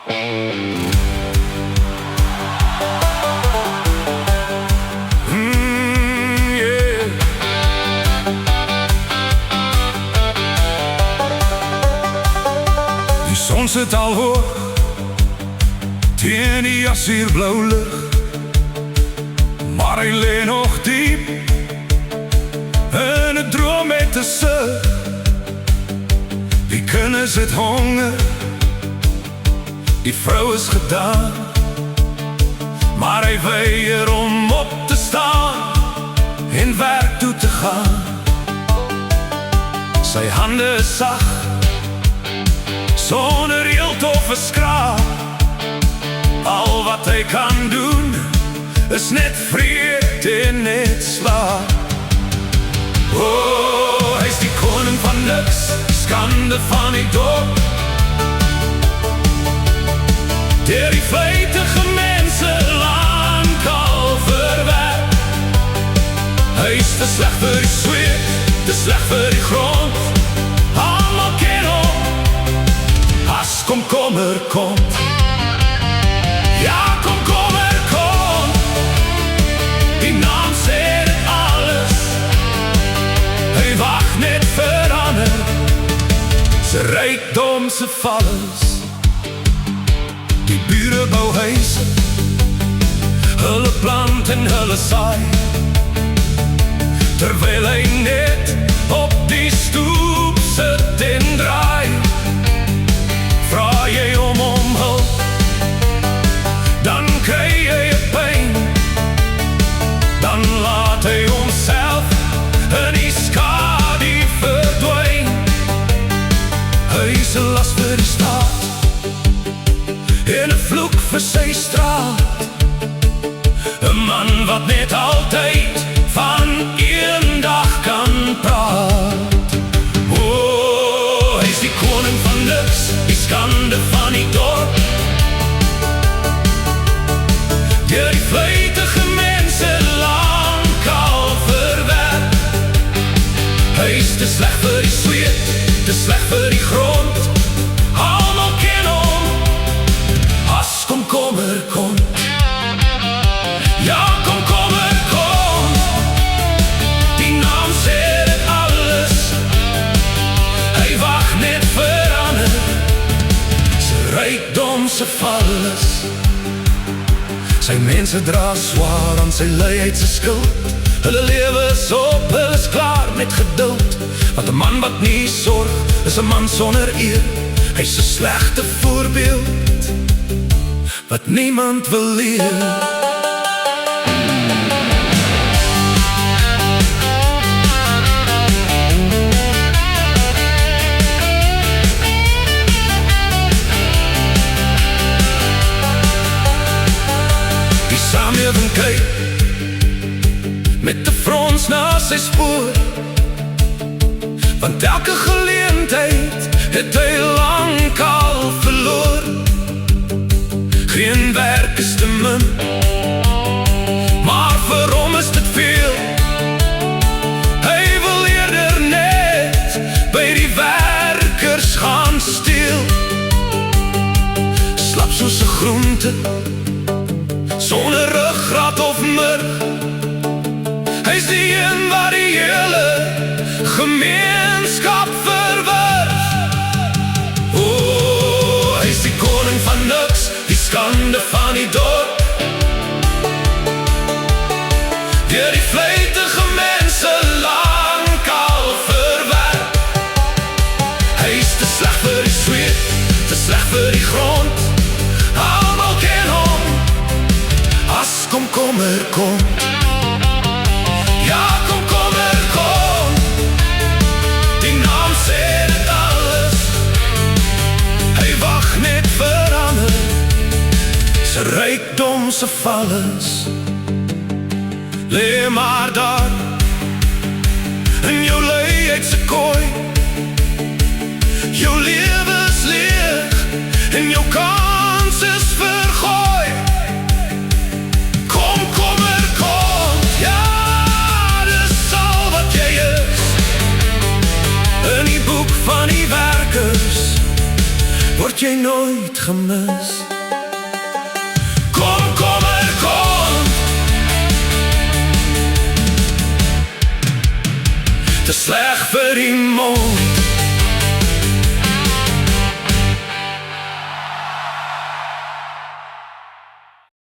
Die zon zit al hoog teen die asierblauw lucht, maar hij ligt nog diep in het droom met de zucht. Die kunnen zit honger, die vrouw is gedaan, maar hij weiert om op te staan, in werk toe te gaan. Zijn handen is zacht, zonder hield of schraap. Al wat hij kan doen, is net vreed in het slaap. Oh, hij is die koning van niks, schande van die dorp. Der die vlijtige mensen lang al verwerkt. Hij is te slecht voor die sfeer, te slecht voor die grond. Allemaal ken op, als komkommer komt. Ja, komkommer komt, die naam zegt alles. Hij wacht net veranderd, zijn rijkdom, zijn vallens. Die buren bouw huizen, hulle plant en hulle saai, terwijl hij net op die stoep zit en draai. Vraag je om hulp, dan krijg je pijn. Dan laat hij onszelf en die skadi verdwijn. Hij is een last voor de staat, in een vloek voor zijn straat. Een man wat niet altijd van één dag kan praten. Oh, hij is die koning van niks, die schande van die dorp. Die vlijtige mensen lang al verwerkt. Hij is te slecht voor die sfeer, te slecht voor die grond. Allemaal ken om, als komkommer komt. Ja, komkommer komt, die naam zegt alles. Hij wacht net veranderd, zijn rijkdom, zijn vallens. Zijn mensen dragen zwaar aan zijn leid, zijn schuld. Hulle leven is op, hulle is klaar met geduld. Want een man wat niet zorgt, is een man zonder eer. Hij is een slechte voorbeeld, wat niemand wil leren. Samenleving kyk met de frons na sy spoor, want elke geleentheid het hy lang al verloor. Geen werk is te min, maar vir hom is dit veel. Hy wil eerder net by die werkers gaan steel. Slap soos 'n groente, sonder ruggraat of murg. Hy is die een wat die hele gemeenskap verwrig. Oh, hy is die koning van niks, die skande van die dorp. Deur die vlijtige mense lang al verwerkt. Hy is te slecht vir die sfeer, te slecht vir die grond. Almal ken hom, as komkommer kom. Ja, komkommer kom, die naam sê dit alles. Hy wacht net verander, sy rijkdom, sy vallens. Lee maar daar, in jou lei uit sy kooi. Jou lewe is leeg, en jou kans is vergooi. Komkommer kom, ja, dis al wat jy is. In die boek van die werkers word word jy nooit gemis. Kom, kom. Te sleg vir die mond.